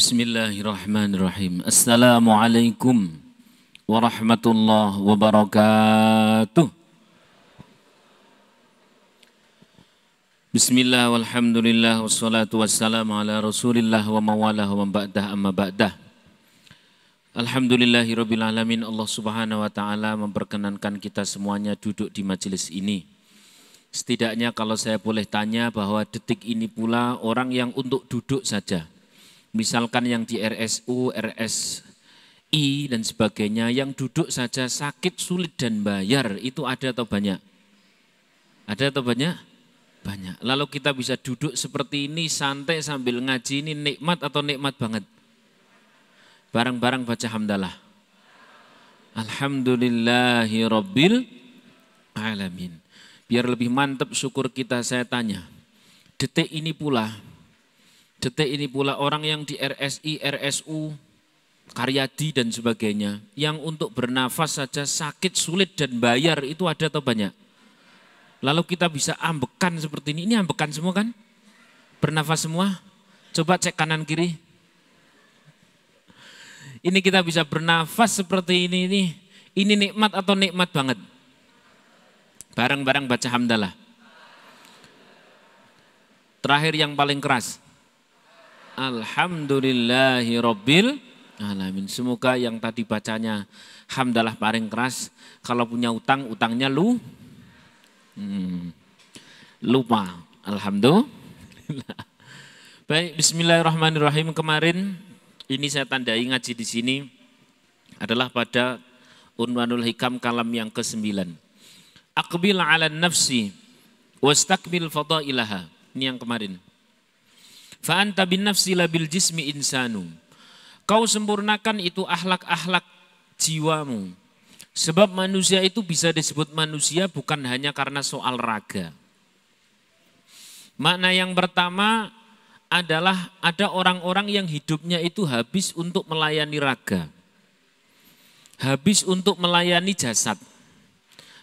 Bismillahirrahmanirrahim. Assalamualaikum warahmatullahi wabarakatuh. Bismillah walhamdulillah wassalatu wassalamu ala rasulillah wa mawalah wa ba'dah amma ba'dah. Alhamdulillahirabbil alamin. Allah Subhanahu wa taala memperkenankan kita semuanya duduk di majelis ini. Setidaknya kalau saya boleh tanya bahwa detik ini pula orang yang untuk duduk saja. Misalkan yang di RSU, RSI dan sebagainya, yang duduk saja sakit, sulit dan bayar, itu ada atau banyak? Ada atau banyak? Banyak. Lalu kita bisa duduk seperti ini, santai sambil ngaji, ini nikmat atau nikmat banget? Barang-barang baca hamdalah. Alhamdulillahirabbil alamin. Biar lebih mantap syukur kita, saya tanya. Detik ini pula orang yang di RSI, RSU, Karyadi dan sebagainya, yang untuk bernafas saja sakit, sulit dan bayar, itu ada atau banyak? Lalu kita bisa ambekan seperti ini ambekan semua kan? Bernafas semua? Coba cek kanan kiri. Ini kita bisa bernafas seperti ini nikmat atau nikmat banget? Bareng-bareng baca hamdalah. Terakhir yang paling keras. Alhamdulillahirabbil alamin. Semoga yang tadi bacanya hamdalah paling keras, kalau punya utang, utangnya lupa. Alhamdulillah. Baik, bismillahirrahmanirrahim. Kemarin ini saya tandai ngaji di sini adalah pada Unwanul Hikam kalam yang ke-9. Aqbil 'ala nafsi wastakmil fadailaha. Ini yang kemarin. Fa anta bin nafsi labil jismi insanu. Kau sempurnakan itu akhlak-akhlak jiwamu. Sebab manusia itu bisa disebut manusia bukan hanya karena soal raga. Makna yang pertama adalah ada orang-orang yang hidupnya itu habis untuk melayani raga. Habis untuk melayani jasad.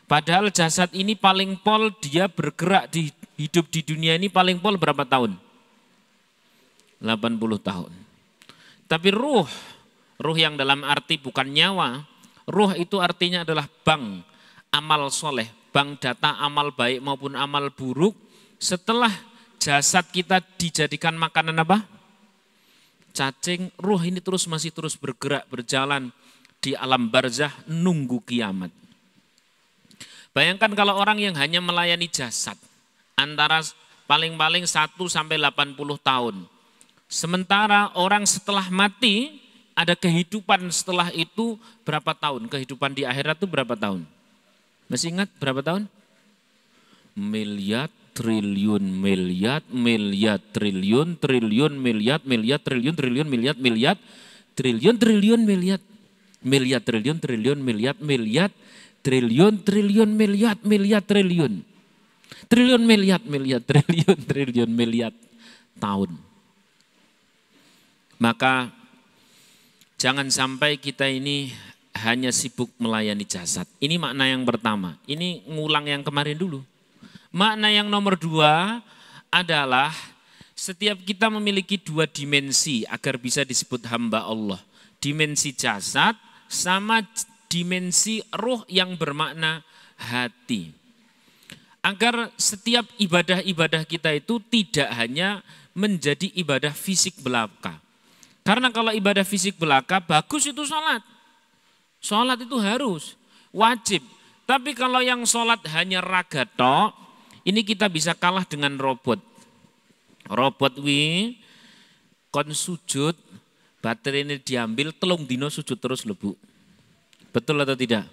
Padahal jasad ini paling pol dia bergerak di hidup di dunia ini paling pol berapa tahun? 80 tahun. Tapi ruh yang dalam arti bukan nyawa, ruh itu artinya adalah bank amal soleh, bank data amal baik maupun amal buruk. Setelah jasad kita dijadikan makanan apa? Cacing, ruh ini masih terus bergerak, berjalan di alam barzah nunggu kiamat. Bayangkan kalau orang yang hanya melayani jasad, antara paling-paling 1 sampai 80 tahun. Sementara orang setelah mati, ada kehidupan setelah itu berapa tahun? Kehidupan di akhirat itu berapa tahun? Masih ingat berapa tahun? Miliar, triliun, miliar, triliun, triliun, miliar, triliun, triliun, miliar, triliun, triliun, miliar, triliun, triliun, miliar, triliun, triliun, miliar, triliun. Triliun, miliar, triliun, triliun, miliar tahun. Maka jangan sampai kita ini hanya sibuk melayani jasad. Ini makna yang pertama. Ini ngulang yang kemarin dulu. Makna yang nomor 2 adalah setiap kita memiliki 2 dimensi agar bisa disebut hamba Allah. Dimensi jasad sama dimensi ruh yang bermakna hati. Agar setiap ibadah-ibadah kita itu tidak hanya menjadi ibadah fisik belaka. Karena kalau ibadah fisik belaka, bagus itu sholat. Sholat itu harus, wajib. Tapi kalau yang sholat hanya raga tok, ini kita bisa kalah dengan robot. Robot kon sujud, baterai ini diambil, telung dino sujud terus lebu. Betul atau tidak?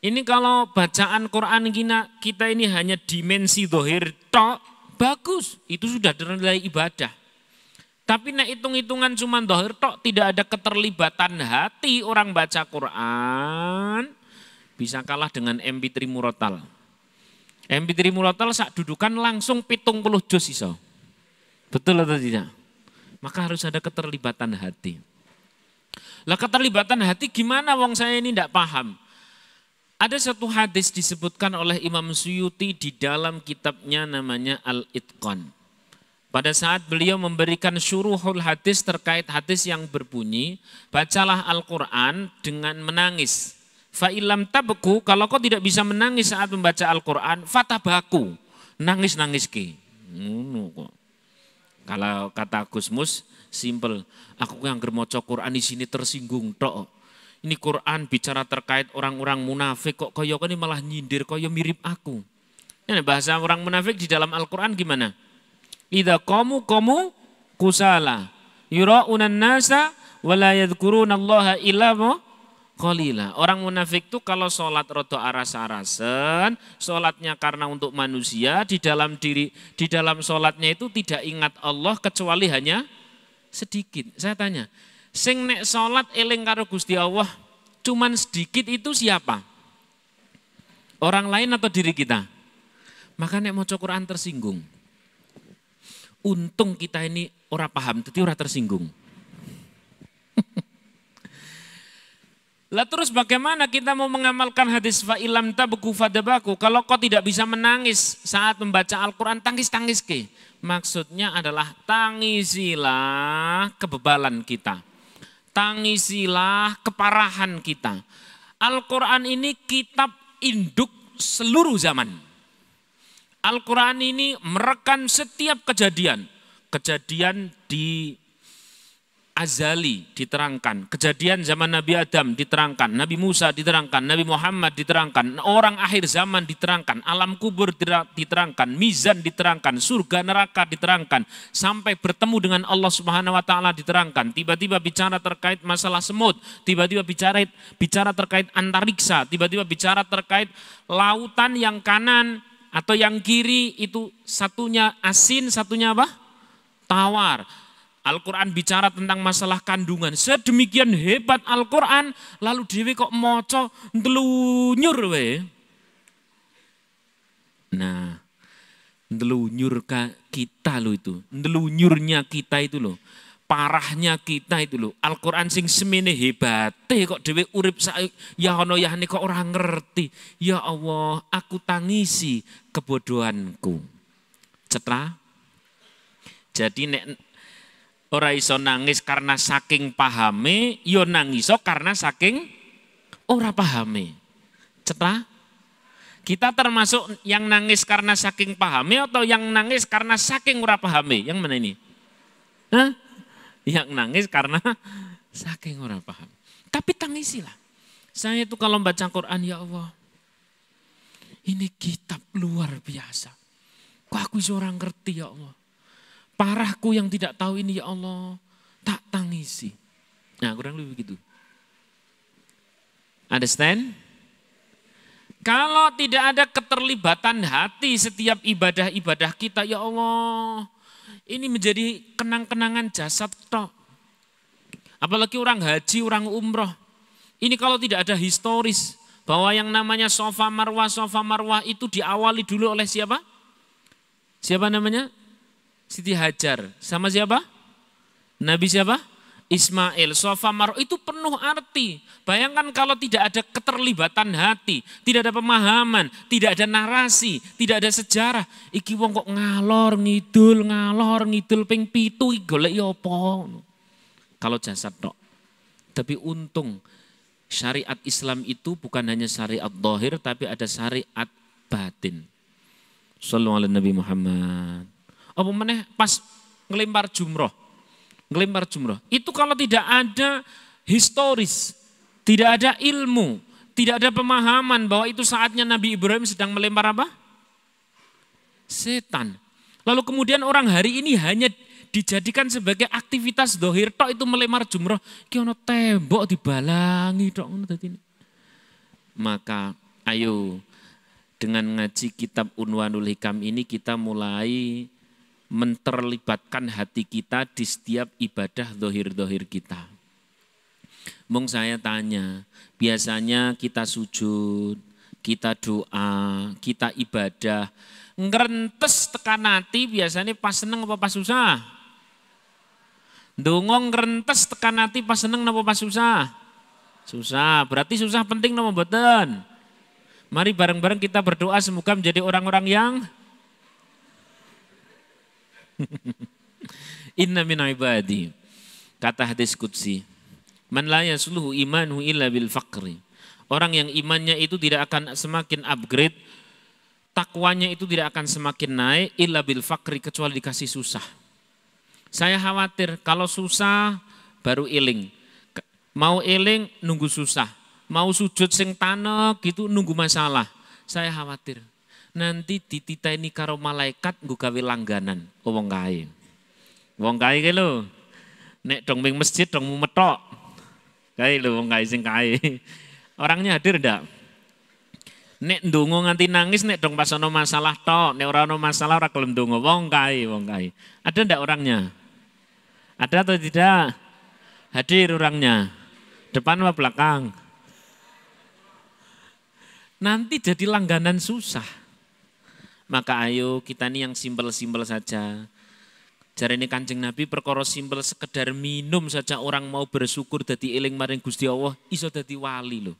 Ini kalau bacaan Quran kita ini hanya dimensi dohir tok, bagus. Itu sudah nilai ibadah. Tapi nek hitung-hitungan cuma dohir tok, tidak ada keterlibatan hati orang baca Quran, bisa kalah dengan MP3 murotal. MP3 murotal sak dudukan langsung 70 juz iso. Betul atau tidak? Maka harus ada keterlibatan hati. Lah keterlibatan hati gimana wong saya ini tidak paham. Ada satu hadis disebutkan oleh Imam Suyuti di dalam kitabnya namanya Al-Itqan. pada saat beliau memberikan syuruhul hadis terkait hadis yang berbunyi, bacalah Al-Quran dengan menangis. Fa'ilam tabku, kalau kau tidak bisa menangis saat membaca Al-Quran, fatabaku, nangis-nangis ki. Kalau kata Gusmus, simple. Aku yang germoco Quran di sini tersinggung tok. Ini Quran bicara terkait orang-orang munafik kok koyo ini malah nyindir koyo mirip aku. Ini bahasa orang munafik di dalam Al-Quran gimana? Idza qamu kusala yura'unan nasa wa la yadhkurunallaha illa qalila. Orang munafik itu kalau sholat rodo aras-arasen, sholatnya karena untuk manusia, di dalam sholatnya itu tidak ingat Allah kecuali hanya sedikit. Saya tanya, sing nek sholat eling karo Gusti Allah cuman sedikit itu siapa? Orang lain atau diri kita? Maka nek maca Quran tersinggung. Untung kita ini ora paham, jadi ora tersinggung. Lah terus bagaimana kita mau mengamalkan hadis fa'ilam tabku fadabaku kalau kau tidak bisa menangis saat membaca Al-Quran, tangis-tangis ke. Maksudnya adalah tangisilah kebebalan kita. Tangisilah keparahan kita. Al-Quran ini kitab induk seluruh zaman. Al-Quran ini merekam setiap kejadian. Kejadian di azali diterangkan. Kejadian zaman Nabi Adam diterangkan. Nabi Musa diterangkan. Nabi Muhammad diterangkan. Orang akhir zaman diterangkan. Alam kubur diterangkan. Mizan diterangkan. Surga neraka diterangkan. Sampai bertemu dengan Allah Subhanahu wa Ta'ala diterangkan. Tiba-tiba bicara terkait masalah semut. Tiba-tiba bicara terkait antariksa. Tiba-tiba bicara terkait lautan yang kanan atau yang kiri itu satunya asin, satunya apa? Tawar. Al-Quran bicara tentang masalah kandungan. Sedemikian hebat Al-Quran, lalu dewe kok moco ndelunyur we. Nah, ndelunyur kita lo itu. Ndelunyurnya kita itu loh. Parahnya kita itu loh. Al-Quran sing semene hebate kok dewe urip ya ono ya kok orang ngerti. Ya Allah, aku tangisi kebodohanku. Cetra. Jadi nek ora iso nangis karena saking pahame, yo nangiso karena saking ora pahame. Cetra. Kita termasuk yang nangis karena saking pahame atau yang nangis karena saking ora pahame? Yang mana ini? Hah? Yang nangis karena saking orang paham. Tapi tangisilah. Saya itu kalau baca Quran, ya Allah, ini kitab luar biasa. Kok aku seorang ngerti ya Allah. Parahku yang tidak tahu ini ya Allah, tak tangisi. Nah kurang lebih begitu. Understand? Kalau tidak ada keterlibatan hati setiap ibadah-ibadah kita, ya Allah, ini menjadi kenang-kenangan jasad tok. Apalagi orang haji, orang umroh. Ini kalau tidak ada historis bahwa yang namanya Safa Marwah itu diawali dulu oleh siapa? Siapa namanya? Siti Hajar. Sama siapa? Nabi siapa? Ismail. Safa Marwah itu penuh arti. Bayangkan kalau tidak ada keterlibatan hati, tidak ada pemahaman, tidak ada narasi, tidak ada sejarah. Iki wong kok ngalor ngidul ping 7 golek apa? Kalau jasad tok. Tapi untung syariat Islam itu bukan hanya syariat zahir tapi ada syariat batin. Sallallahu alaihi Nabi Muhammad. Apa meneh pas ngelempar jumroh. Itu kalau tidak ada historis, tidak ada ilmu, tidak ada pemahaman bahwa itu saatnya Nabi Ibrahim sedang melempar apa? Setan. Lalu kemudian orang hari ini hanya dijadikan sebagai aktivitas dohir tok itu melempar jumroh. Ki ono tembok dibalangi tok ngono dadi. Maka ayo dengan ngaji kitab Unwanul Hikam ini kita mulai menterlibatkan hati kita di setiap ibadah dohir-dohir kita. Mung saya tanya, biasanya kita sujud, kita doa, kita ibadah, ngerentes tekan hati biasanya pas seneng apa pas susah? Ndonga ngerentes tekan hati pas seneng apa pas susah? Susah, berarti susah penting napa mboten? Mari bareng-bareng kita berdoa semoga menjadi orang-orang yang Inna min ibadi. Kata hadis qudsi. Man la yasluhu imanuhu illa bil faqri. Orang yang imannya itu tidak akan semakin upgrade, takwanya itu tidak akan semakin naik illa bil faqri, kecuali dikasih susah. Saya khawatir kalau susah baru eling. Mau eling nunggu susah. Mau sujud sing tanek gitu nunggu masalah. Saya khawatir. Nanti dititeni karo malaikat nggo gawe langganan wong kae. Wong kae ki lho. Nek dong ming masjid dong metok. Kae lho wong kae sing kae. Orangnya hadir ndak? Nek ndonga nganti nangis nek dong pas ono masalah tok, nek ora ono masalah ora gelem ndonga. Wong kae, wong kae. Ada ndak orangnya? Ada atau tidak? Hadir orangnya. Depan apa belakang? Nanti jadi langganan susah. Maka ayo kita ini yang simpel-simpel saja. Jare ini Kanjeng Nabi perkara simpel sekedar minum saja orang mau bersyukur dadi eling maring Gusti Allah iso dadi wali loh.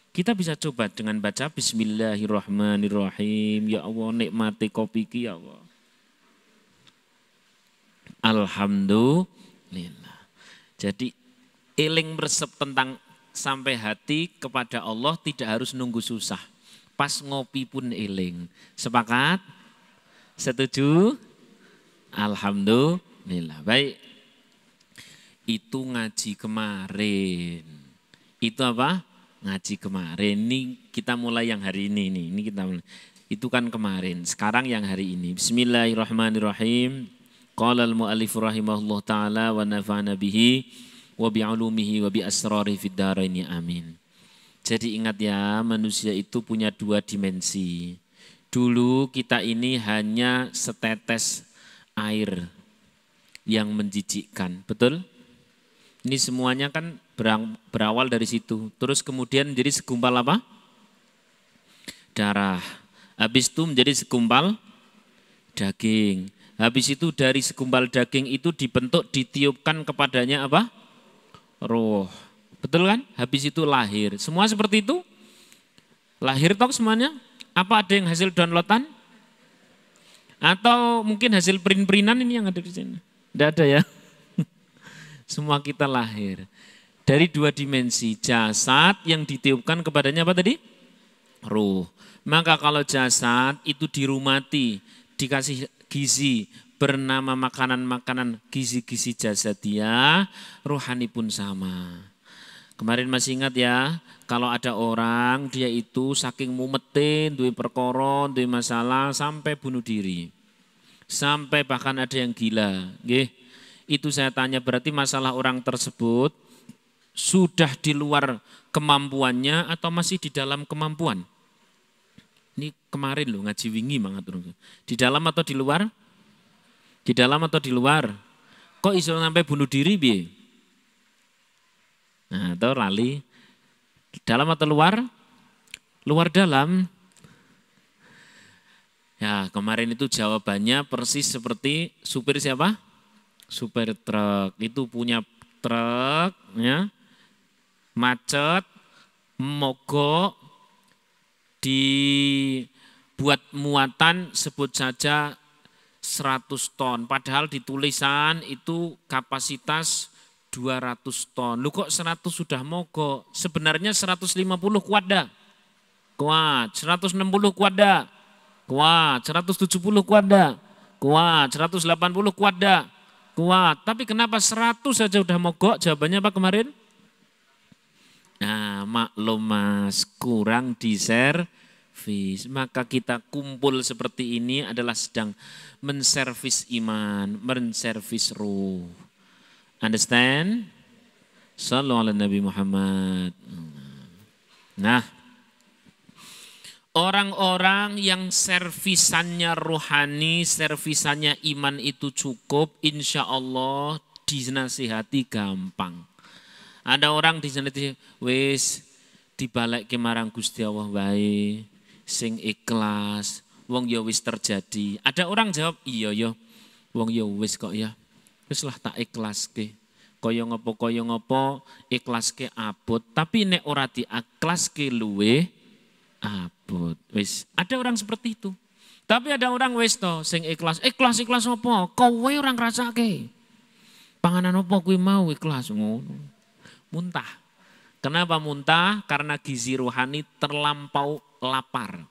Kita bisa coba dengan baca Bismillahirrahmanirrahim. Ya Allah nikmati kopi ki ya Allah. Alhamdulillah. Jadi eling meresep tentang sampai hati kepada Allah tidak harus nunggu susah. Pas ngopi pun eling. Sepakat? Setuju? Alhamdulillah. Baik. Itu ngaji kemarin. Itu apa? Ngaji kemarin. Ini kita mulai yang hari ini nih. Ini kita mulai. Itu kan kemarin. Sekarang yang hari ini. Bismillahirrahmanirrahim. Qala al-mu'allif rahimahullah ta'ala wa nafa'ana bihi wa bi'ulumihi wa bi'asrari fid dharaini amin. Jadi ingat ya, manusia itu punya dua dimensi. Dulu kita ini hanya setetes air yang menjijikkan, betul? Ini semuanya kan berawal dari situ. Terus kemudian menjadi segumpal apa? Darah. Habis itu menjadi segumpal daging. Habis itu dari segumpal daging itu dibentuk, ditiupkan kepadanya apa? Roh. Betul kan? Habis itu lahir. Semua seperti itu? Lahir toh semuanya? Apa ada yang hasil downloadan? Atau mungkin hasil print-printan ini yang ada di sini? Tidak ada ya? Semua kita lahir. Dari dua dimensi. Jasad yang ditiupkan kepadanya apa tadi? Ruh. Maka kalau jasad itu dirumati, dikasih gizi, bernama makanan-makanan gizi-gizi jasadiah, rohani pun sama. Kemarin masih ingat ya, kalau ada orang dia itu saking mumetin, duwe perkara, duwe masalah sampai bunuh diri. Sampai bahkan ada yang gila. Nggih. Itu saya tanya berarti masalah orang tersebut sudah di luar kemampuannya atau masih di dalam kemampuan? Ini kemarin loh ngaji wingi banget. Di dalam atau di luar? Di dalam atau di luar? Kok iso sampai bunuh diri piye? Nah, atau lali. Dalam atau luar? Luar dalam. Ya, kemarin itu jawabannya persis seperti supir siapa? Supir truk. Itu punya truk, ya. Macet, mogok, dibuat muatan sebut saja 100 ton. Padahal di tulisan itu kapasitas 200 ton. Lu kok 100 sudah mogok? Sebenarnya 150 kuat dah. Kuat. 160 kuat dah. Kuat. 170 kuat dah. Kuat. 180 kuat dah. Kuat. Tapi kenapa 100 saja udah mogok? Jawabannya apa kemarin? Nah, maklum Mas, kurang diservis. Maka kita kumpul seperti ini adalah sedang menservis iman, menservis ruh. Understand? Sallallahu ala Nabi Muhammad. Nah, orang-orang yang servisannya rohani, servisannya iman itu cukup, insya Allah dinasihati gampang. Ada orang dinasihati, wis dibalik ke marang Gusti Allah wae, sing ikhlas, wong ya wis terjadi. Ada orang jawab, iya ya, wong ya wis kok ya. Wis lah tak ikhlaske. Kaya ngopo ikhlaske abot, tapi nek ora diikhlaske luwe abot. Wis, ada orang seperti itu. Tapi ada orang wis to sing ikhlas. Ikhlas apa? Kowe ora ngrasake. Panganan apa kuwi mau ikhlas ngono. Muntah. Kenapa muntah? Karena gizi rohani terlampau lapar.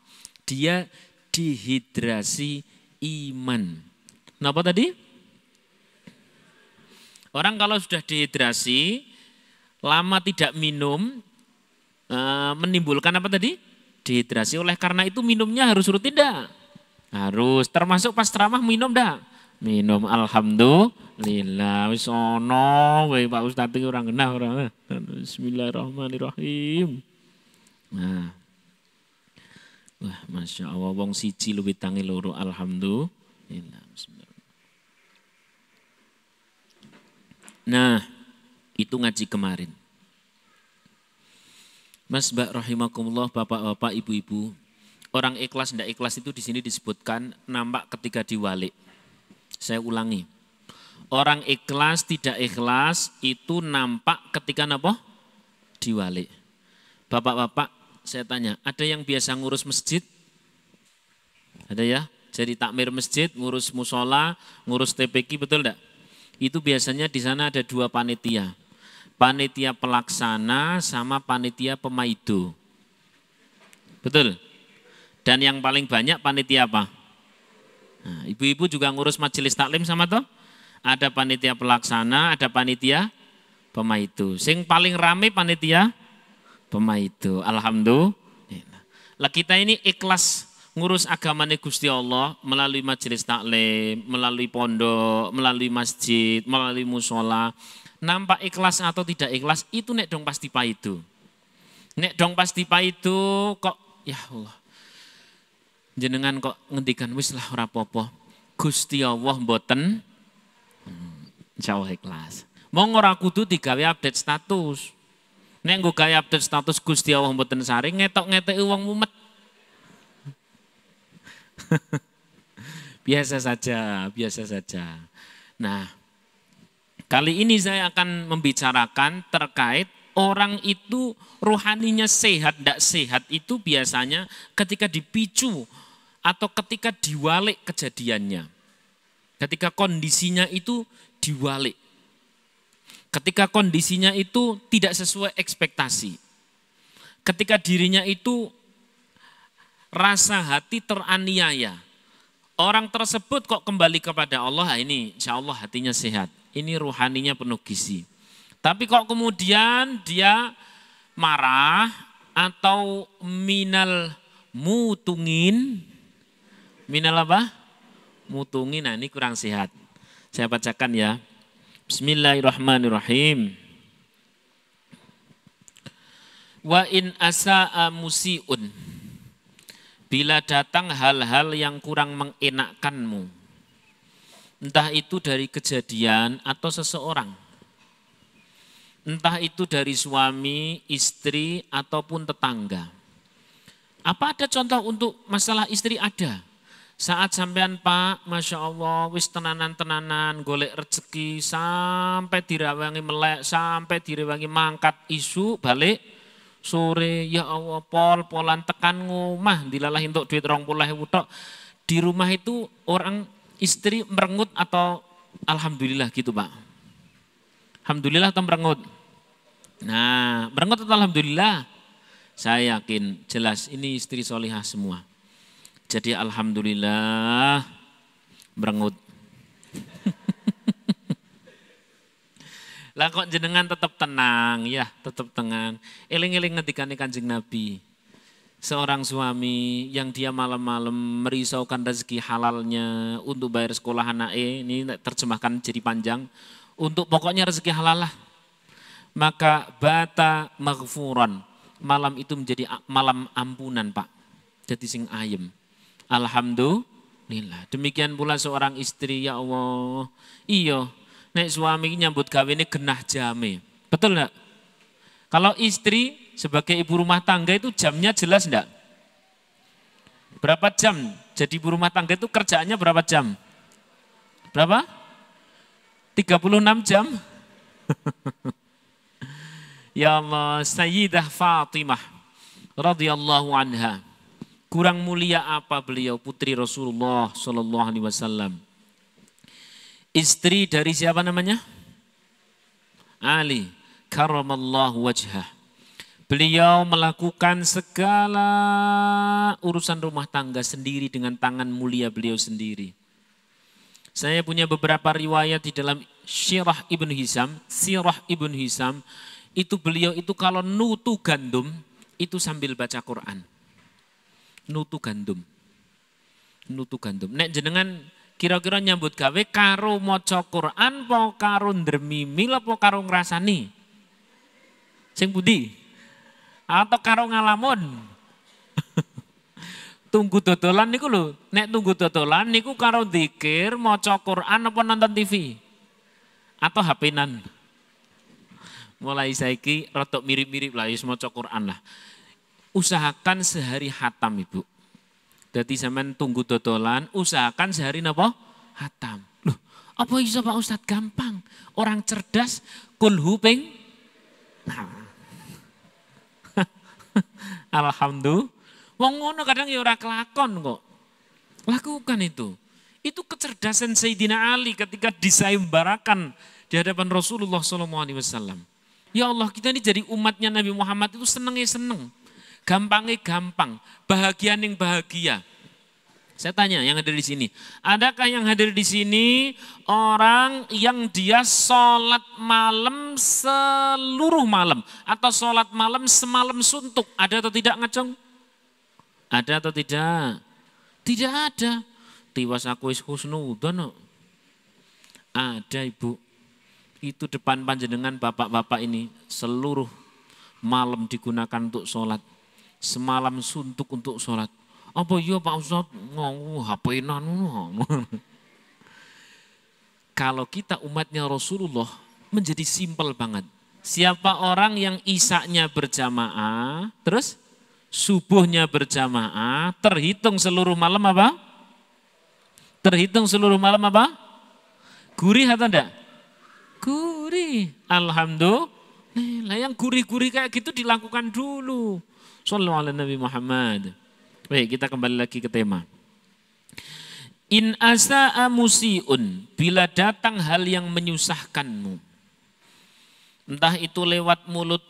Dia dehidrasi iman. Kenapa tadi? Orang kalau sudah dehidrasi, lama tidak minum, menimbulkan apa tadi? Dehidrasi. Oleh karena itu minumnya harus rutin enggak? Harus. Termasuk pas ceramah minum enggak? Minum. Alhamdulillah. Wis ono kowe Pak Ustaz iki ora genah ora. Bismillahirrahmanirrahim. Nah. Wah, Masya Allah, wong siji luwih tangi loro. Alhamdulillah. Nah, itu ngaji kemarin. Mas Mbak rahimakumullah, bapak-bapak, ibu-ibu. Orang ikhlas tidak ikhlas itu di sini disebutkan nampak ketika diwalik. Saya ulangi. Orang ikhlas tidak ikhlas itu nampak ketika apa? Diwalik. Bapak-bapak, saya tanya, ada yang biasa ngurus masjid? Ada ya? Jadi takmir masjid, ngurus musola, ngurus TPQ, betul enggak? Itu biasanya di sana ada dua panitia. Panitia pelaksana sama panitia pemaido. Betul? Dan yang paling banyak panitia apa? Nah, ibu-ibu juga ngurus majelis taklim sama toh? Ada panitia pelaksana, ada panitia pemaido. Sing paling rame panitia pemaido. Alhamdulillah. Lah kita ini ikhlas ngurus agamanya Gusti Allah melalui majelis taklim, melalui pondok, melalui masjid, melalui musola. Nampak ikhlas atau tidak ikhlas itu nek dong pasti paido. Nek dong pasti paido kok ya Allah. Jenengan kok ngendikan wis lah ora apa-apa. Gusti Allah mboten insyaallah ikhlas. Mong ora kudu digawe update status. Nek nggo gawe update status Gusti Allah mboten saring ngetok-ngeteki wong mumet. Biasa saja, biasa saja. Nah, kali ini saya akan membicarakan terkait orang itu rohaninya sehat, tidak sehat itu biasanya ketika dipicu atau ketika diwalik kejadiannya. Ketika kondisinya itu diwalik. Ketika kondisinya itu tidak sesuai ekspektasi. Ketika dirinya itu rasa hati teraniaya. Orang tersebut kok kembali kepada Allah, ini insya Allah hatinya sehat. Ini rohaninya penuh gizi. Tapi kok kemudian dia marah atau minal mutungin. Minal apa? Mutungin, nah ini kurang sehat. Saya bacakan ya. Bismillahirrahmanirrahim. Wa in asa'a musi'un. Bila datang hal-hal yang kurang mengenakkanmu. Entah itu dari kejadian atau seseorang. Entah itu dari suami, istri, ataupun tetangga. Apa ada contoh untuk masalah istri? Ada. Saat sampean Pak, Masya Allah, wis tenanan-tenanan, golek rezeki, sampai direwangi melek, sampai direwangi mangkat isu, balik, sore, ya Allah, polan tekan ngomah, dilalahin untuk duit 20.000 tok. Di rumah itu orang istri merengut atau alhamdulillah gitu Pak? Alhamdulillah atau merengut? Nah, merengut atau alhamdulillah? Saya yakin, jelas ini istri solihah semua. Jadi alhamdulillah merengut. Lah kok jenengan tetap tenang, ya tetap tenang. Eling-eling ngendikane Kanjeng Nabi. Seorang suami yang dia malam-malam merisaukan rezeki halalnya untuk bayar sekolah anaknya, ini terjemahkan jadi panjang, untuk pokoknya rezeki halal lah. Maka bata maghfuran, malam itu menjadi malam ampunan Pak. Jadi sing ayem. Alhamdulillah. Demikian pula seorang istri, ya Allah. Iya, nek suami nyambut gawe ini genah jame. Betul enggak? Kalau istri sebagai ibu rumah tangga itu jamnya jelas enggak? Berapa jam? Jadi ibu rumah tangga itu kerjaannya berapa jam? Berapa? 36 jam? Ya Allah, Sayyidah Fatimah radhiyallahu anha. Kurang mulia apa beliau? Putri Rasulullah Shallallahu Alaihi Wasallam. Istri dari siapa namanya? Ali karramallahu wajhah. Beliau melakukan segala urusan rumah tangga sendiri dengan tangan mulia beliau sendiri. Saya punya beberapa riwayat di dalam Sirah Ibn Hisam, itu beliau itu kalau nutu gandum itu sambil baca Quran. Nutu gandum. Nek jenengan kira-kira nyambut gawe karo maca Quran apa karo ndremimil apa karo ngrasani? Sing pundi? Atau karo ngalamun? Tunggu dodolan niku lho, nek tunggu dodolan niku karo dzikir, maca Quran apa nonton TV? Atau HP-nan? Mulai saiki rada mirip-mirip lah wis maca Quran lah. Usahakan sehari hatam Ibu. Jadi sampean tunggu dodolan, usahakan sehari napa? Hatam. Loh, apa iso Pak Ustadz? Gampang. Orang cerdas kulhu ping. Nah. Alhamdulillah. Wong ngono kadang ya ora kelakon kok. Lakukan itu. Itu kecerdasan Sayyidina Ali ketika disayembarakan di hadapan Rasulullah SAW. Ya Allah, kita ini jadi umatnya Nabi Muhammad itu senengnya seneng. Gampangnya gampang, bahagia yang bahagia. Saya tanya yang hadir di sini, adakah yang hadir di sini orang yang dia sholat malam seluruh malam atau sholat malam semalam suntuk? Ada atau tidak ngacung? Ada atau tidak? Tidak ada. Tiwas aku wis husnudzon. Ada Ibu. Itu depan panjenengan bapak-bapak ini seluruh malam digunakan untuk sholat. Semalam suntuk untuk sholat. Apa iya Pak Ustadz? HP-nan. Kalau kita umatnya Rasulullah menjadi simpel banget. Siapa orang yang isaknya berjamaah, terus subuhnya berjamaah, terhitung seluruh malam apa? Terhitung seluruh malam apa? Gurih atau enggak? Gurih. Alhamdulillah. Yang gurih-gurih kayak gitu dilakukan dulu. Sallallahu alaihi Nabi Muhammad. Baik, kita kembali lagi ke tema. In asa'a musi'un, bila datang hal yang menyusahkanmu. Entah itu lewat mulut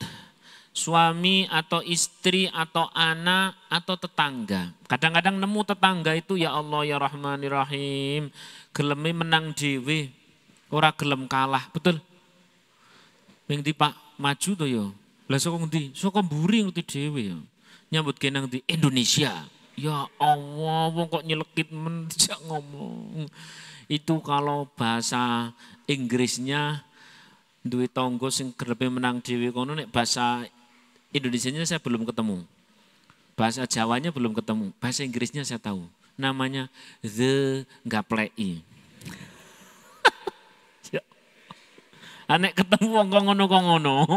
suami atau istri atau anak atau tetangga. Kadang-kadang nemu tetangga itu ya Allah ya Rahmanir-Rahim. Geleme menang dhewe, ora gelem kalah, betul? Ming di Pak maju to ya. Lah saka ngendi? Saka mburi ngerti dhewe ya. Nyambut ge nang di Indonesia. Ya Allah, wong kok nyelekit men dijak ngomong. Itu kalau bahasa Inggrisnya duwe tangga sing grepe menang dhewe kono, nek bahasa Indonesianya saya belum ketemu. Bahasa Jawanya belum ketemu. Bahasa Inggrisnya saya tahu. Namanya the gaplei. Anek ketemu wong ngono.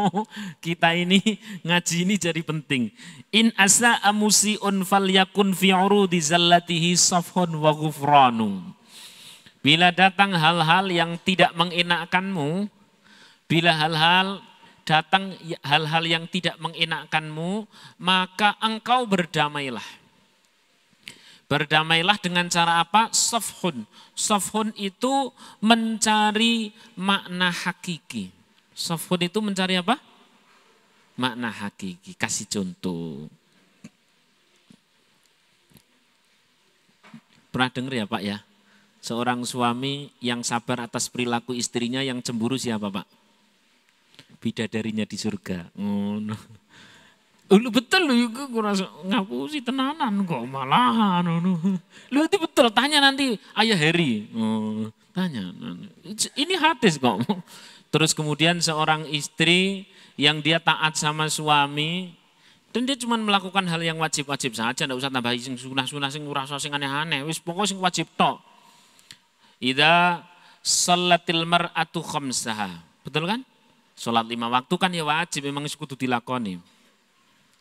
Kita ini ngaji ini jadi penting. In asa amusiun falyakun fi urudi zallatihi safhun wa ghufranu. Bila datang hal-hal yang tidak mengenakkanmu, bila datang hal-hal yang tidak mengenakkanmu, maka engkau berdamailah. Berdamailah dengan cara apa? Safhun. Safhun itu mencari makna hakiki. Safhun itu mencari apa? Makna hakiki. Kasih contoh. Pernah dengar ya Pak ya? Seorang suami yang sabar atas perilaku istrinya yang cemburu siapa Pak? Bidadarinya di surga. Oh, no. Lu betul lu ngerasa ngapusi tenanan kok malahan. Lu itu betul, tanya nanti Ayah Heri. Oh, tanya. Ini hadis kok. Terus kemudian seorang istri yang dia taat sama suami dan dia cuma melakukan hal yang wajib-wajib saja, enggak usah tambahi sing sunah-sunah sing rasa sing aneh-aneh, wis pokoknya sing wajib tok. Idza shallatil mar'atu khamsaha. Betul kan? Salat 5 waktu kan ya wajib, memang kudu dilakoni.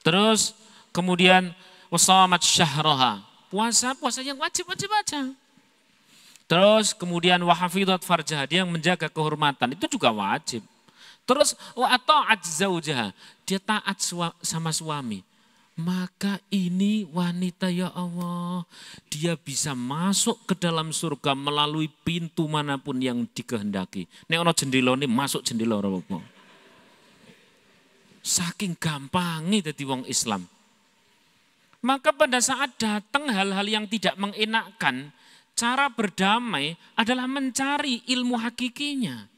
Terus kemudian wasamat syahroha, puasa yang wajib aja. Terus kemudian wahafidhat farjah, dia yang menjaga kehormatan, itu juga wajib. Terus wa ta'at zaujaha, dia taat sama suami. Maka ini wanita ya Allah, dia bisa masuk ke dalam surga melalui pintu manapun yang dikehendaki. Nek ana jendela ini masuk jendela ora apa. Saking gampangnya dadi wong Islam. Maka pada saat datang hal-hal yang tidak mengenakkan, cara berdamai adalah mencari ilmu hakikinya.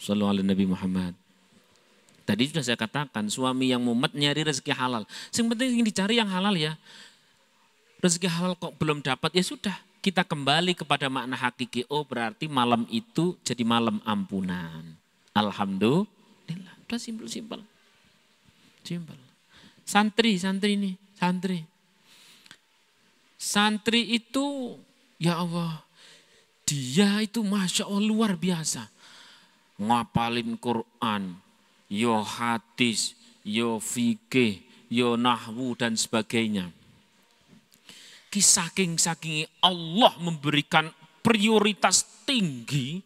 Sallallahu alaihi Nabi Muhammad. Tadi sudah saya katakan, suami yang mumet nyari rezeki halal. Yang penting ingin dicari yang halal ya. Rezeki halal kok belum dapat, ya sudah. Kita kembali kepada makna hakiki. Oh berarti malam itu jadi malam ampunan. Alhamdulillah. Udah simpel-simpel. Simpel. Santri ini. Santri itu, ya Allah, dia itu Masya Allah luar biasa. Ngapalin Quran, yo hadis, yo fikih, yo nahwu dan sebagainya. Saking Allah memberikan prioritas tinggi,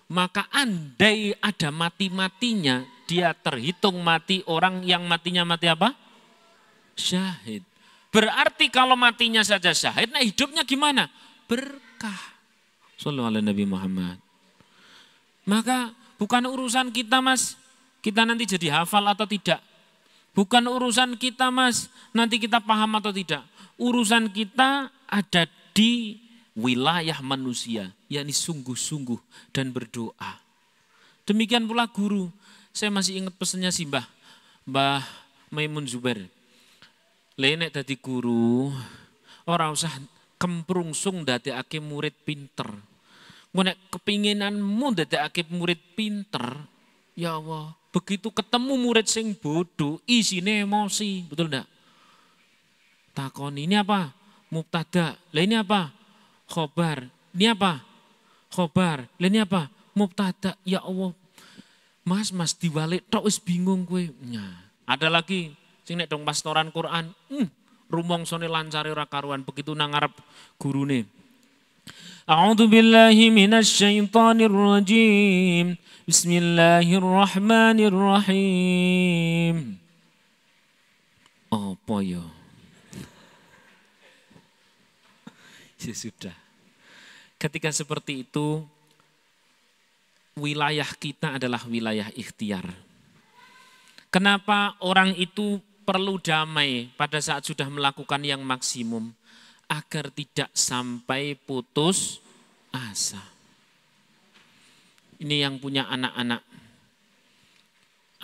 maka andai ada mati-matinya, dia terhitung mati orang yang matinya mati apa? Syahid. Berarti kalau matinya saja syahid, nah hidupnya gimana? Berkah. Sallallahu alaihi Nabi Muhammad. Maka bukan urusan kita mas, kita nanti jadi hafal atau tidak. Bukan urusan kita mas, nanti kita paham atau tidak. Urusan kita ada di wilayah manusia, yakni sungguh-sungguh dan berdoa. Demikian pula guru. Saya masih ingat pesannya si Mbah Maimun Zubair. Nek dadi guru, ora usah kemprungsung dadekake murid pinter. Nek kepinginanmu dadekake murid pinter, ya Allah, begitu ketemu murid sing bodoh, isine emosi, betul enggak? Takoni, ini apa? Mubtada. Lah ini apa? Khobar. Ini apa? Khobar. Lah ini apa? Mubtada. Ya Allah, Mas diwalik tok wis bingung kowe. Nah, ada lagi sing nek dong pastoran Quran, rumongsone lancare ora karuan, begitu nang ngarep gurune. A'udzu billahi minasyaitonir rajim. Bismillahirrahmanirrahim. Apa ya? Ya sudah. Ketika seperti itu, wilayah kita adalah wilayah ikhtiar. Kenapa orang itu perlu damai pada saat sudah melakukan yang maksimum? Agar tidak sampai putus asa. Ini yang punya anak-anak.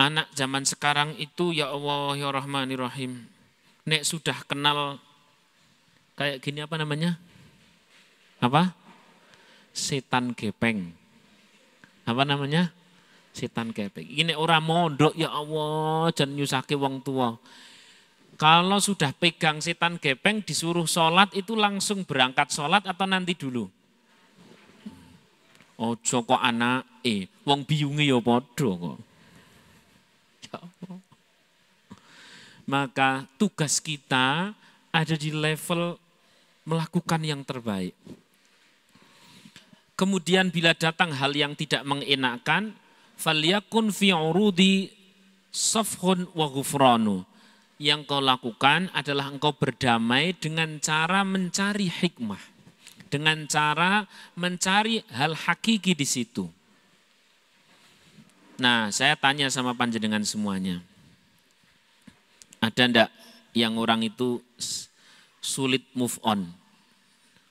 Anak zaman sekarang itu ya Allah ya Rahmanir-Rahim. Nek sudah kenal kayak gini apa namanya? Apa? Setan gepeng. Apa namanya? Setan gepeng. Ini orang mondok ya Allah, jangan nyusake wong tua. Kalau sudah pegang setan gepeng disuruh sholat itu langsung berangkat sholat atau nanti dulu? Ojo kok anak, wong biyunge ya padha kok. Ya Allah. Maka tugas kita ada di level melakukan yang terbaik. Kemudian bila datang hal yang tidak mengenakkan, falyakun fi urudi safhun wa ghufranu. Yang kau lakukan adalah engkau berdamai dengan cara mencari hikmah. Dengan cara mencari hal hakiki di situ. Nah, saya tanya sama panjenengan semuanya. Ada ndak yang orang itu sulit move on?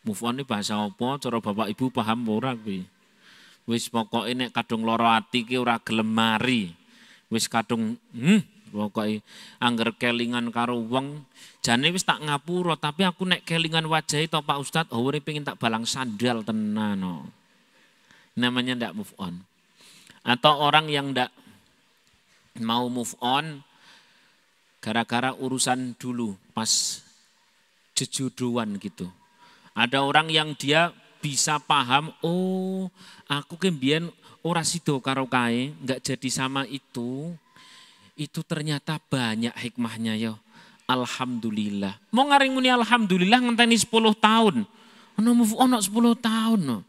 Move on ini bahasa apa? Cara bapak ibu paham ora kuwi? Wis pokoke nek kadung lara ati ki ora gelem mari. Wis kadung pokoke angger kelingan karo wong jane wis tak ngapura tapi aku nek kelingan wajahe to Pak Ustad ora pengen tak balang sandal tenan no. Namanya ndak move on. Atau orang yang ndak mau move on gara-gara urusan dulu pas jejodohan gitu. Ada orang yang dia bisa paham, oh aku kembian ora sido karo kae, enggak jadi sama itu ternyata banyak hikmahnya ya. Alhamdulillah. Mau ngaring muni alhamdulillah ngenteni 10 tahun. Ono move on 10 tahun no.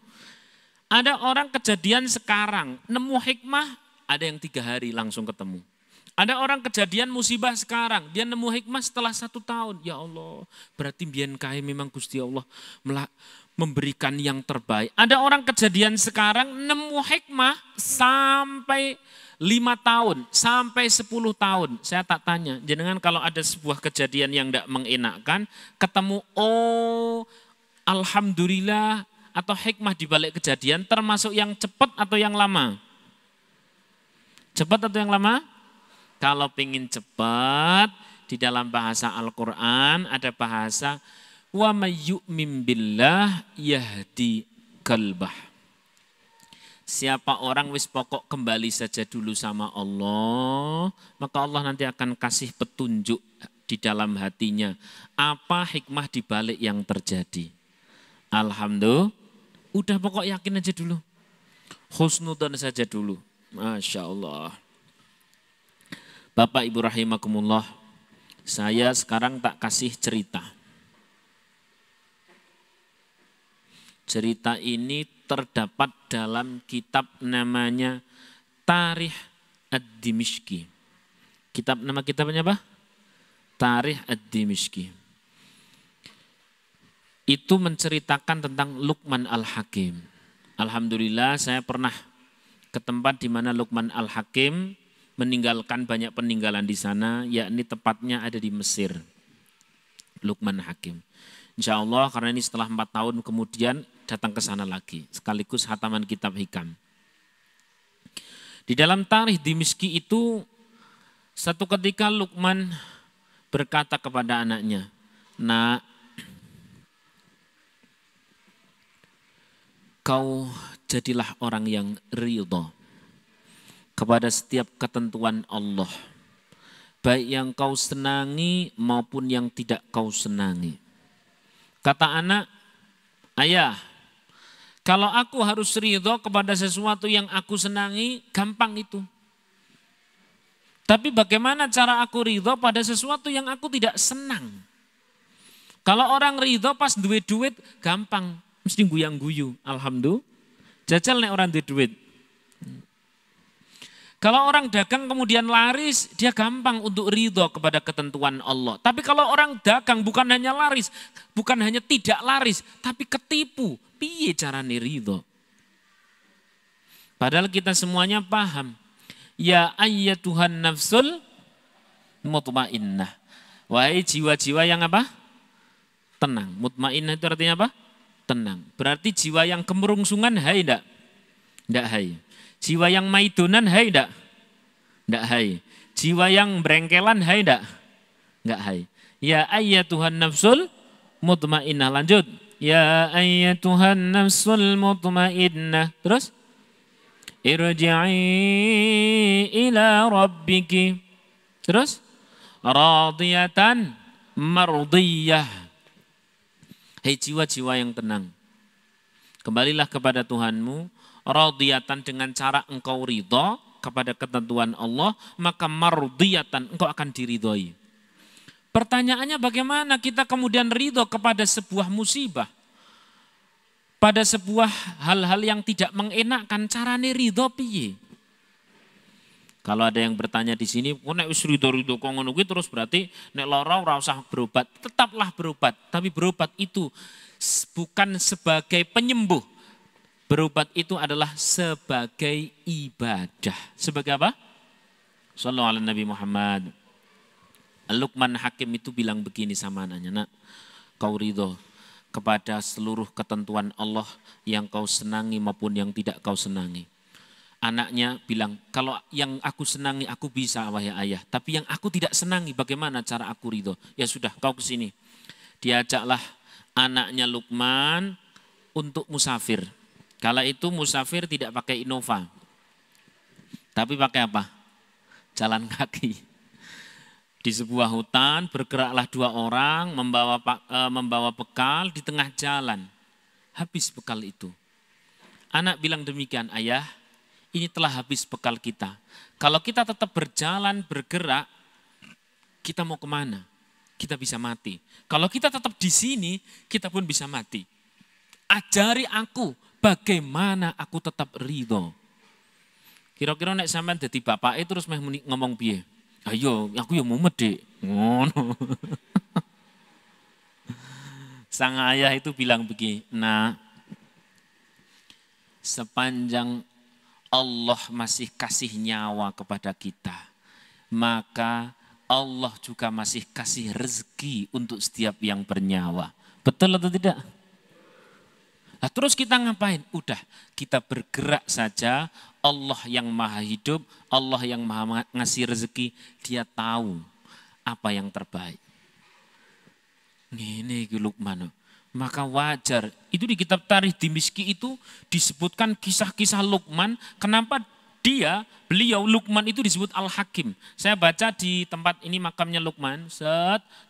Ada orang kejadian sekarang, nemu hikmah, ada yang 3 hari langsung ketemu. Ada orang kejadian musibah sekarang, dia nemu hikmah setelah 1 tahun. Ya Allah, berarti biyen kae memang Gusti Allah memberikan yang terbaik. Ada orang kejadian sekarang nemu hikmah sampai 5 tahun, sampai 10 tahun. Saya tak tanya, jenengan kalau ada sebuah kejadian yang tidak mengenakkan, ketemu alhamdulillah atau hikmah di balik kejadian, termasuk yang cepat atau yang lama? Cepat atau yang lama? Kalau pingin cepat, di dalam bahasa Al-Quran ada bahasa wa may yu'min billah yahdi qalbah. Siapa orang wis pokok kembali saja dulu sama Allah, maka Allah nanti akan kasih petunjuk di dalam hatinya. Apa hikmah di balik yang terjadi. Alhamdulillah, udah pokok yakin aja dulu. Husnudzon saja dulu. Masya Allah. Bapak Ibu rahimakumullah, saya sekarang tak kasih cerita. Cerita ini terdapat dalam kitab namanya Tarikh Ad-Dimishki. Nama kitabnya apa? Tarikh Ad-Dimishki. Itu menceritakan tentang Luqman Al-Hakim. Alhamdulillah saya pernah ke tempat di mana Luqman Al-Hakim meninggalkan banyak peninggalan di sana, yakni tepatnya ada di Mesir. Luqman Hakim. Insya Allah karena ini setelah 4 tahun kemudian datang ke sana lagi, sekaligus hataman kitab hikam. Di dalam Tarikh Dimishki itu, satu ketika Luqman berkata kepada anaknya, "Nak, kau jadilah orang yang ridha kepada setiap ketentuan Allah, baik yang kau senangi maupun yang tidak kau senangi." Kata anak, "Ayah, kalau aku harus ridho kepada sesuatu yang aku senangi, gampang itu. Tapi bagaimana cara aku ridho pada sesuatu yang aku tidak senang? Kalau orang ridho pas duit, gampang, mesti guyang-guyu. Alhamdulillah, jajal nek orang duit. Kalau orang dagang kemudian laris, dia gampang untuk ridho kepada ketentuan Allah. Tapi kalau orang dagang bukan hanya laris, bukan hanya tidak laris, tapi ketipu, piye carane ridho? Padahal kita semuanya paham. Ya ayyatuhan nafsul mutmainnah. Wahai jiwa-jiwa yang apa? Tenang. Mutmainnah itu artinya apa? Tenang. Berarti jiwa yang kemerungsungan hai enggak? Enggak hai. Jiwa yang maidunan hai enggak? Enggak hai. Jiwa yang berengkelan hai enggak? Enggak hai. Ya ayyatuhan nafsul mutmainnah. Lanjut. Ya ayyatuhan nafsul mutmainnah. Terus? Irji'i ila rabbiki. Terus? Radiyatan mardiyah. Hei jiwa-jiwa yang tenang. Kembalilah kepada Tuhanmu. Radiyatan dengan cara engkau ridho kepada ketentuan Allah, maka mardiyatan engkau akan diridhoi. Pertanyaannya bagaimana kita kemudian ridho kepada sebuah musibah? Pada sebuah hal-hal yang tidak mengenakkan, carane ridho piye? Kalau ada yang bertanya di sini, nek wis ridho-ridho kok ngono kuwi terus berarti nek lara ora usah berobat. Tetaplah berobat, tapi berobat itu bukan sebagai penyembuh. Berobat itu adalah sebagai ibadah. Sebagai apa? Shallallahu alaihi Nabi Muhammad. Luqman Hakim itu bilang begini sama anaknya, "Nak, kau ridho kepada seluruh ketentuan Allah yang kau senangi maupun yang tidak kau senangi." Anaknya bilang, "Kalau yang aku senangi aku bisa wahai ayah. Tapi yang aku tidak senangi bagaimana cara aku ridho?" "Ya sudah, kau ke sini." Diajaklah anaknya Luqman untuk musafir. Kala itu musafir tidak pakai Innova. Tapi pakai apa? Jalan kaki. Di sebuah hutan bergeraklah 2 orang membawa bekal di tengah jalan. Habis bekal itu. Anak bilang demikian, "Ayah, ini telah habis bekal kita. Kalau kita tetap berjalan, bergerak, kita mau kemana? Kita bisa mati. Kalau kita tetap di sini, kita pun bisa mati. Ajari aku bagaimana aku tetap ridho." Kira-kira nek sampean dadi bapake terus meh ngomong piye? Ayo, aku ya mumet Dek. Ngono. Sang ayah itu bilang begini, nah sepanjang Allah masih kasih nyawa kepada kita, maka Allah juga masih kasih rezeki untuk setiap yang bernyawa. Betul atau tidak? Nah, terus kita ngapain? Udah, kita bergerak saja. Allah yang maha hidup, Allah yang maha ngasih rezeki, dia tahu apa yang terbaik. Ini Luqman. Maka wajar, itu di kitab Tarikh Dimishki itu disebutkan kisah-kisah Luqman. Kenapa beliau Luqman itu disebut Al-Hakim. Saya baca di tempat ini makamnya Luqman,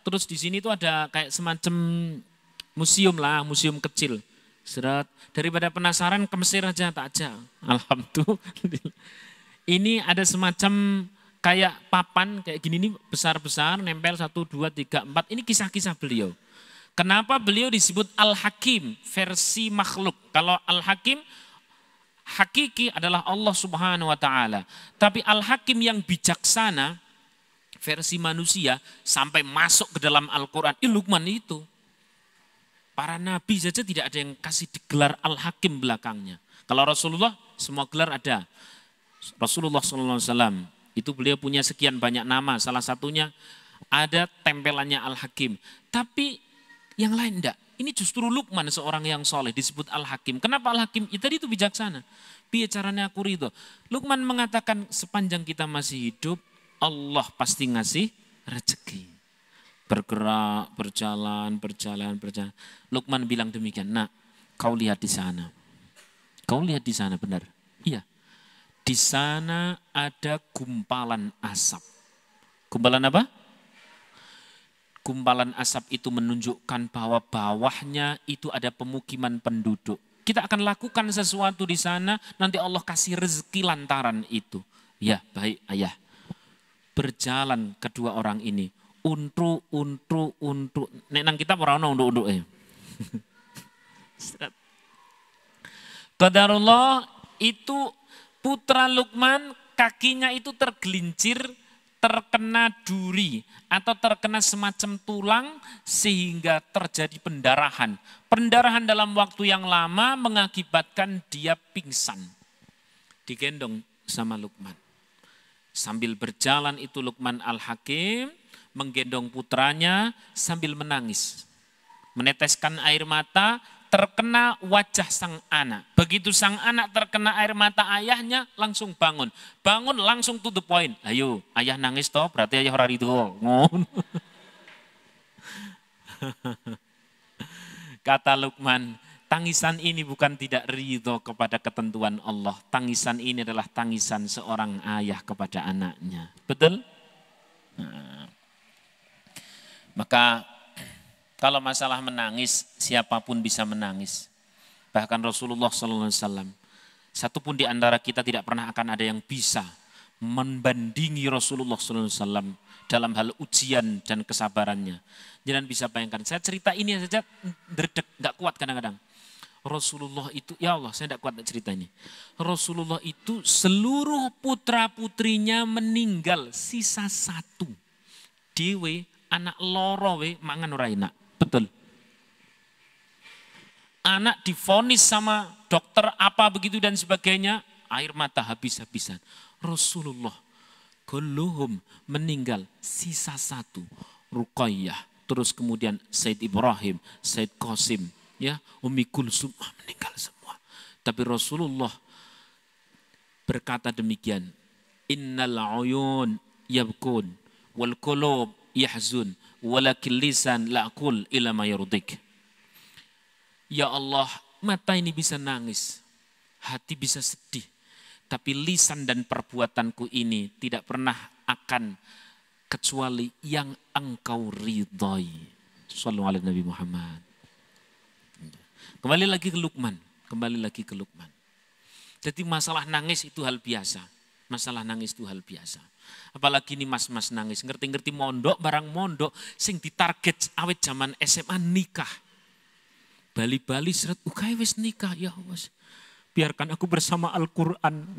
terus di sini itu ada kayak semacam museum lah, museum kecil. Daripada penasaran ke Mesir aja tak aja. Alhamdulillah. Ini ada semacam kayak papan kayak gini nih besar-besar, nempel 1, 2, 3, 4. Ini kisah-kisah beliau. Kenapa beliau disebut Al-Hakim, versi makhluk. Kalau Al-Hakim, hakiki adalah Allah Subhanahu wa ta'ala. Tapi Al-Hakim yang bijaksana, versi manusia, sampai masuk ke dalam Al-Quran. Luqman itu. Para nabi saja tidak ada yang kasih gelar Al-Hakim belakangnya. Kalau Rasulullah, semua gelar ada. Rasulullah SAW, itu beliau punya sekian banyak nama. Salah satunya ada tempelannya Al-Hakim. Tapi yang lain enggak. Ini justru Luqman seorang yang soleh disebut Al-Hakim. Kenapa Al-Hakim? Tadi itu bijaksana. Biar caranya aku ridho. Luqman mengatakan sepanjang kita masih hidup, Allah pasti ngasih rezeki. Bergerak, berjalan. Luqman bilang demikian. Nah, kau lihat di sana. Kau lihat di sana benar. Iya. Di sana ada gumpalan asap. Gumpalan apa? Gumpalan asap itu menunjukkan bahwa bawahnya itu ada pemukiman penduduk. Kita akan lakukan sesuatu di sana, nanti Allah kasih rezeki lantaran itu. Ya, baik ayah. Berjalan kedua orang ini. Untuk. Nek nang kita ora ono untuk. Qadarullah itu putra Luqman kakinya itu tergelincir, terkena duri atau terkena semacam tulang sehingga terjadi pendarahan. Pendarahan dalam waktu yang lama mengakibatkan dia pingsan. Digendong sama Luqman. Sambil berjalan itu Luqman Al-Hakim menggendong putranya sambil menangis. Meneteskan air mata terkena wajah sang anak. Begitu sang anak terkena air mata ayahnya langsung bangun. Bangun langsung to the point. Ayo ayah nangis toh berarti ayah ora ridho. Kata Luqman, tangisan ini bukan tidak ridho kepada ketentuan Allah. Tangisan ini adalah tangisan seorang ayah kepada anaknya. Betul? Nah. Maka kalau masalah menangis, siapapun bisa menangis. Bahkan Rasulullah SAW, satupun di antara kita tidak pernah akan ada yang bisa membandingi Rasulullah SAW dalam hal ujian dan kesabarannya. Jangan bisa bayangkan, saya cerita ini saja derdek, gak kuat kadang-kadang. Rasulullah itu, ya Allah saya tidak kuat cerita ini. Rasulullah itu seluruh putra-putrinya meninggal, sisa satu. Dewe, anak loro we mangan ora enak. Betul. Anak divonis sama dokter apa begitu dan sebagainya, air mata habis-habisan. Rasulullah kulluhum meninggal, sisa satu. Ruqayyah, terus kemudian Said Ibrahim, Said Qasim, ya, Ummi Kulsum meninggal semua. Tapi Rasulullah berkata demikian, innal uyun yabkun wal qulub yahzun walakin lisan la'qul ila ma yurdik. Ya Allah, mata ini bisa nangis, hati bisa sedih, tapi lisan dan perbuatanku ini tidak pernah akan kecuali yang engkau ridhai. Sallallahu alaihi Nabi Muhammad. Kembali lagi ke Luqman. Jadi masalah nangis itu hal biasa. Apalagi ini mas-mas nangis, ngerti-ngerti mondok, barang mondok, sing ditarget awet zaman SMA nikah. Bali-bali seret, ukai wis nikah, ya wis. Biarkan aku bersama Al-Quran.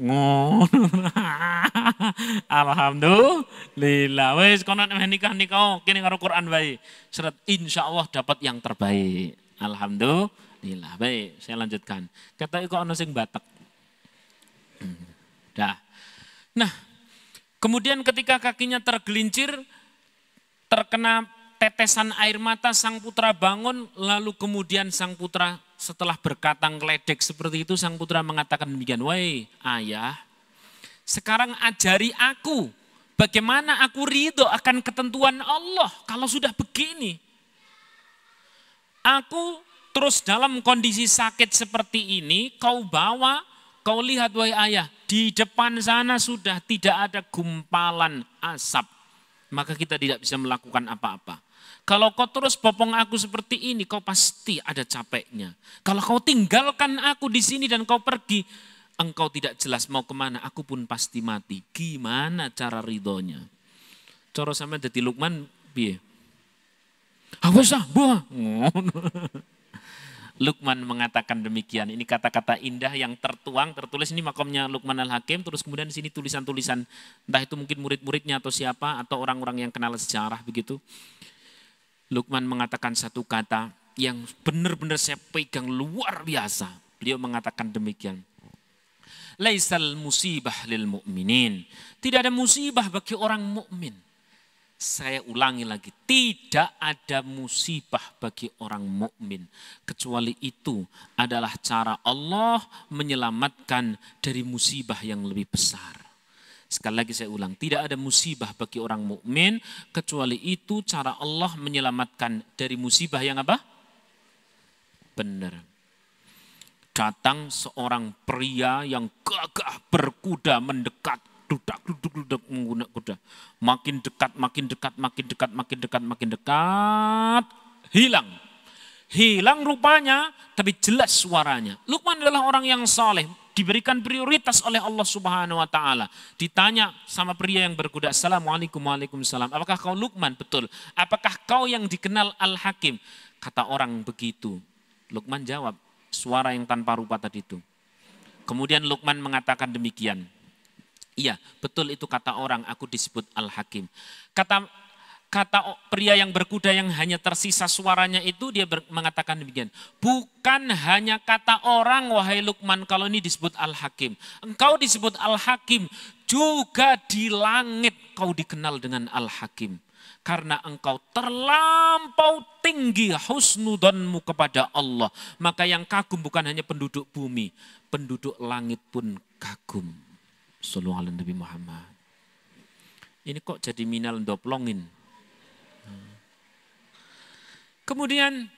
Alhamdulillah. Wes kono nikah kene karo Quran wae. Seret insyaallah dapat yang terbaik. Alhamdulillah. Baik, saya lanjutkan. Kata kok ono sing batek. Dah. Nah, kemudian ketika kakinya tergelincir, terkena tetesan air mata, sang putra bangun, lalu kemudian sang putra setelah berkata ngeledek seperti itu, sang putra mengatakan demikian, "Wahai ayah, sekarang ajari aku bagaimana aku ridho akan ketentuan Allah kalau sudah begini. Aku terus dalam kondisi sakit seperti ini, kau bawa, kau lihat wahai ayah, di depan sana sudah tidak ada gumpalan asap. Maka kita tidak bisa melakukan apa-apa. Kalau kau terus bopong aku seperti ini, kau pasti ada capeknya. Kalau kau tinggalkan aku di sini dan kau pergi, engkau tidak jelas mau kemana, aku pun pasti mati. Gimana cara ridhonya?" Coro sama dadi Luqman, piye? Awas ah, buah. Luqman mengatakan demikian. Ini kata-kata indah yang tertulis ini makomnya Luqman Al-Hakim, terus kemudian di sini tulisan-tulisan, entah itu mungkin murid-muridnya atau siapa, atau orang-orang yang kenal sejarah begitu. Luqman mengatakan satu kata yang benar-benar saya pegang luar biasa. Beliau mengatakan demikian. Laisal musibah lil mu'minin. Tidak ada musibah bagi orang mukmin. Saya ulangi lagi, tidak ada musibah bagi orang mukmin kecuali itu adalah cara Allah menyelamatkan dari musibah yang lebih besar. Sekali lagi saya ulang, tidak ada musibah bagi orang mukmin kecuali itu cara Allah menyelamatkan dari musibah yang apa? Benar. Datang seorang pria yang gagah berkuda mendekat. Dudak menggunakan kuda. Makin dekat. Hilang rupanya, tapi jelas suaranya. Luqman adalah orang yang saleh, diberikan prioritas oleh Allah Subhanahu wa taala. Ditanya sama pria yang berkuda, "Assalamualaikum." "Waalaikumsalam." "Apakah kau Luqman?" "Betul." "Apakah kau yang dikenal Al-Hakim?" Kata orang begitu. Luqman jawab, suara yang tanpa rupa tadi itu. Kemudian Luqman mengatakan demikian. "Iya, betul itu kata orang, aku disebut Al-Hakim." Kata pria yang berkuda yang hanya tersisa suaranya itu, dia mengatakan demikian. "Bukan hanya kata orang, wahai Luqman, kalau ini disebut Al-Hakim. Engkau disebut Al-Hakim, juga di langit kau dikenal dengan Al-Hakim. Karena engkau terlampau tinggi husnudonmu kepada Allah. Maka yang kagum bukan hanya penduduk bumi, penduduk langit pun kagum." Sallallahu alaihi Nabi Muhammad. Ini kok jadi minal doplongin. Kemudian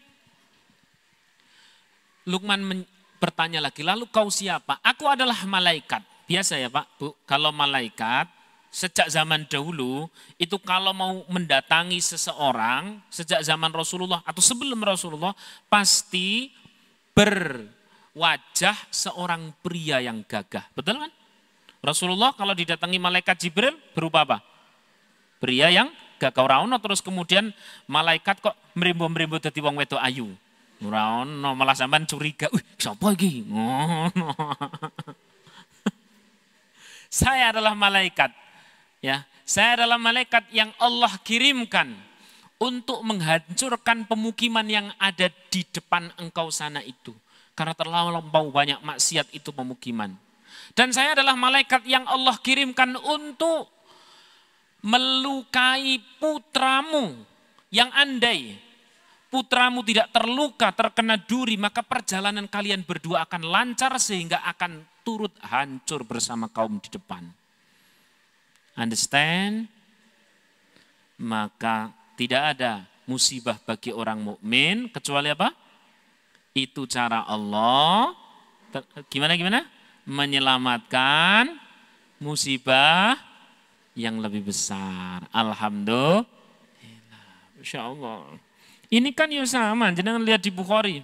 Luqman bertanya lagi, "Lalu kau siapa?" "Aku adalah malaikat." Biasa ya Pak, Bu, kalau malaikat sejak zaman dahulu itu kalau mau mendatangi seseorang sejak zaman Rasulullah atau sebelum Rasulullah pasti berwajah seorang pria yang gagah. Betul kan? Rasulullah kalau didatangi malaikat Jibril berupa apa? Pria yang gagah ora ono, terus kemudian malaikat kok mrimbo-mrimbo dadi wong wedok ayu. Ora ono, malah sampean curiga, sapa iki? Ngono. Saya adalah malaikat. Ya, saya adalah malaikat yang Allah kirimkan untuk menghancurkan pemukiman yang ada di depan engkau sana itu. Karena terlalu banyak maksiat itu pemukiman. Dan saya adalah malaikat yang Allah kirimkan untuk melukai putramu yang andai putramu tidak terluka, terkena duri, maka perjalanan kalian berdua akan lancar sehingga akan turut hancur bersama kaum di depan. Understand? Maka tidak ada musibah bagi orang mukmin kecuali apa? Itu cara Allah. Gimana? Menyelamatkan musibah yang lebih besar. Alhamdulillah. Insya Allah. Ini kan ya sama, jangan lihat di Bukhari.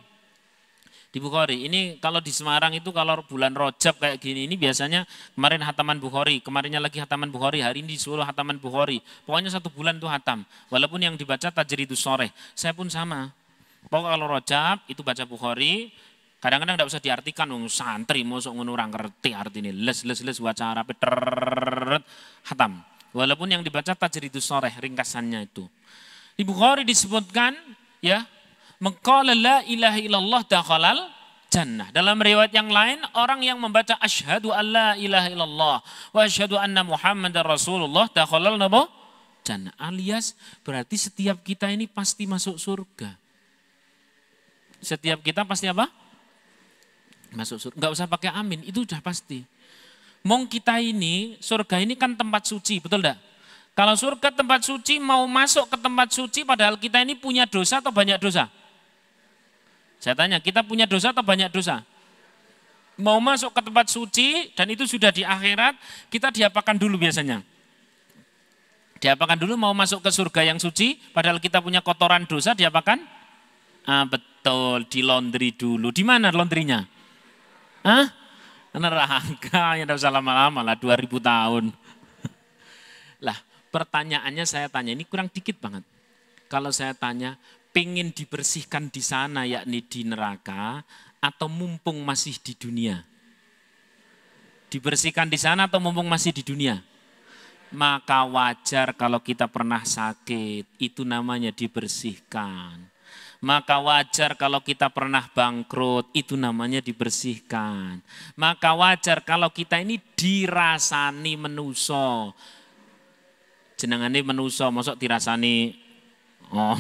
Di Bukhari, ini kalau di Semarang itu kalau bulan Rajab kayak gini, ini biasanya kemarin hataman Bukhari, kemarinnya lagi hataman Bukhari, hari ini di Solo hataman Bukhari. Pokoknya 1 bulan itu hatam. Walaupun yang dibaca Tajridus Shoreh. Saya pun sama. Pokoknya kalau Rajab itu baca Bukhari, kadang-kadang tidak usah diartikan, santri mosok ngono ora ngerti artine. Les waca Arab surat Hatam. Walaupun yang dibaca Tajridus Shoreh, ringkasannya itu. Di Bukhari disebutkan, ya, maqala la ilaha illallah dakhalal jannah. Dalam riwayat yang lain, orang yang membaca asyhadu alla ilaha illallah wa asyhadu anna muhammadar rasulullah dakhalal jannah. Alias berarti setiap kita ini pasti masuk surga. Setiap kita pasti apa? Masuk surga. Enggak usah pakai amin, itu udah pasti. Mong kita ini, surga ini kan tempat suci, betul enggak? Kalau surga tempat suci, mau masuk ke tempat suci padahal kita ini punya dosa atau banyak dosa? Saya tanya, kita punya dosa atau banyak dosa? Mau masuk ke tempat suci dan itu sudah di akhirat, kita diapakan dulu biasanya? Diapakan dulu mau masuk ke surga yang suci, padahal kita punya kotoran dosa, diapakan? Betul, di laundry dulu. Di mana laundrynya? Neraka, ya tidak usah lama-lama lah, 2000 tahun. Lah, pertanyaannya saya tanya, ini kurang dikit banget. Kalau saya tanya, pengen dibersihkan di sana yakni di neraka, atau mumpung masih di dunia? Dibersihkan di sana atau mumpung masih di dunia? Maka wajar kalau kita pernah sakit, itu namanya dibersihkan. Maka wajar kalau kita pernah bangkrut, itu namanya dibersihkan. Maka wajar kalau kita ini dirasani menuso. Jenengane menuso, mosok dirasani. Oh.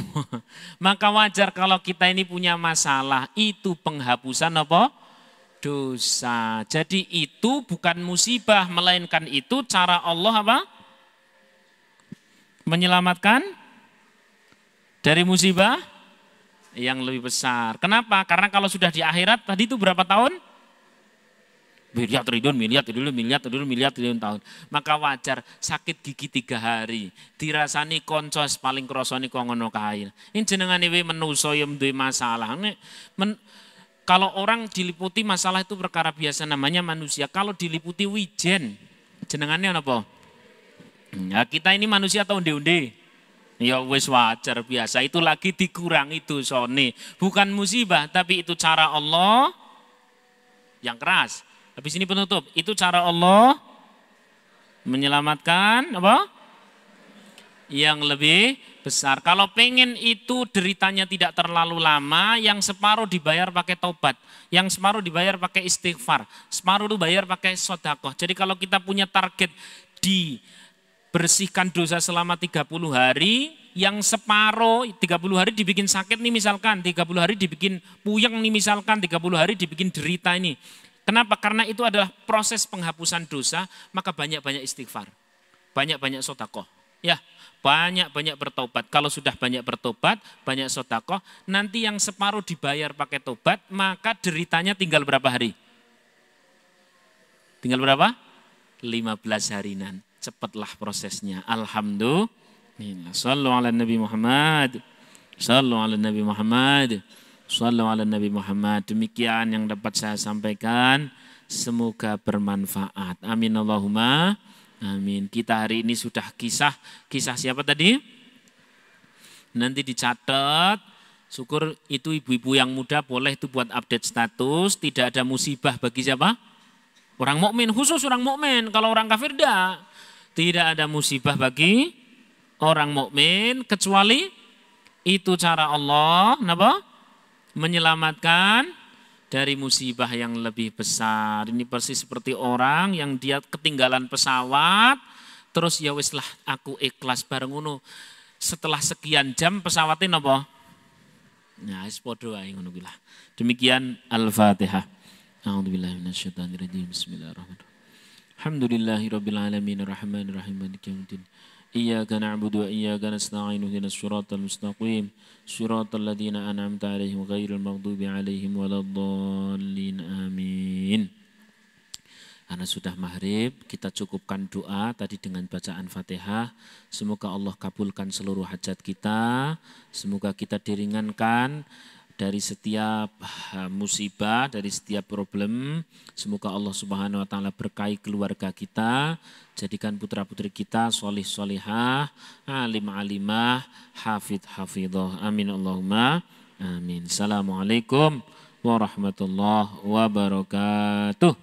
Maka wajar kalau kita ini punya masalah, itu penghapusan apa? Dosa. Jadi itu bukan musibah, melainkan itu cara Allah apa? Menyelamatkan dari musibah yang lebih besar. Kenapa? Karena kalau sudah di akhirat, tadi itu berapa tahun? Miliar triliun tahun. Maka wajar sakit gigi 3 hari. Dirasani koncos paling krosoni kongono kail. Ini jenengane we menuso yang duwe masalah. Kalau orang diliputi masalah itu perkara biasa namanya manusia. Kalau diliputi wijen, jenengannya apa? Ya, kita ini manusia atau unde-unde? Ya wis wajar biasa, itu lagi dikurang itu sone. Bukan musibah, tapi itu cara Allah yang keras. Habis ini penutup, itu cara Allah menyelamatkan apa? Yang lebih besar. Kalau pengen itu deritanya tidak terlalu lama, yang separuh dibayar pakai taubat, yang separuh dibayar pakai istighfar, separuh itu bayar pakai sedekah. Jadi kalau kita punya target bersihkan dosa selama 30 hari, yang separuh 30 hari dibikin sakit nih misalkan, 30 hari dibikin puyeng nih misalkan, 30 hari dibikin derita ini. Kenapa? Karena itu adalah proses penghapusan dosa, maka banyak-banyak istighfar, banyak-banyak sedekah. Ya, banyak-banyak bertobat. Kalau sudah banyak bertobat, banyak sedekah, nanti yang separuh dibayar pakai tobat, maka deritanya tinggal berapa hari? Tinggal berapa? 15 harinan. Cepatlah prosesnya. Alhamdulillah. Sallu ala Nabi Muhammad. Sallu ala Nabi Muhammad. Sallu ala Nabi Muhammad. Demikian yang dapat saya sampaikan. Semoga bermanfaat. Amin Allahumma. Amin. Kita hari ini sudah kisah siapa tadi? Nanti dicatat. Syukur itu ibu-ibu yang muda boleh itu buat update status. Tidak ada musibah bagi siapa? Orang mukmin, khusus orang mukmin. Kalau orang kafir tidak. Tidak ada musibah bagi orang mukmin kecuali itu cara Allah, kenapa? Menyelamatkan dari musibah yang lebih besar. Ini persis seperti orang yang dia ketinggalan pesawat, terus ya wis lah aku ikhlas bareng ngono. Setelah sekian jam pesawatnya napa? Nah, wis padha wae ngono kuwi lah. Demikian Al-Fatihah. A'udzubillahi minasyaitonirrajim. Bismillahirrahmanirrahim. Alhamdulillahirabbil alamin arrahmanir rahim maliki yaumiddin. Iyyaka na'budu wa iyyaka nasta'in ihdinas siratal mustaqim siratal ladzina an'amta 'alaihim ghairil maghdubi 'alaihim waladdallin. Amin. Karena sudah maghrib, kita cukupkan doa tadi dengan bacaan Fatihah. Semoga Allah kabulkan seluruh hajat kita. Semoga kita diringankan dari setiap musibah, dari setiap problem. Semoga Allah Subhanahu wa taala berkahi keluarga kita, jadikan putra-putri kita sholih sholihah, alim alimah, hafidh hafidhah. Amin Allahumma amin. Assalamualaikum warahmatullahi wabarakatuh.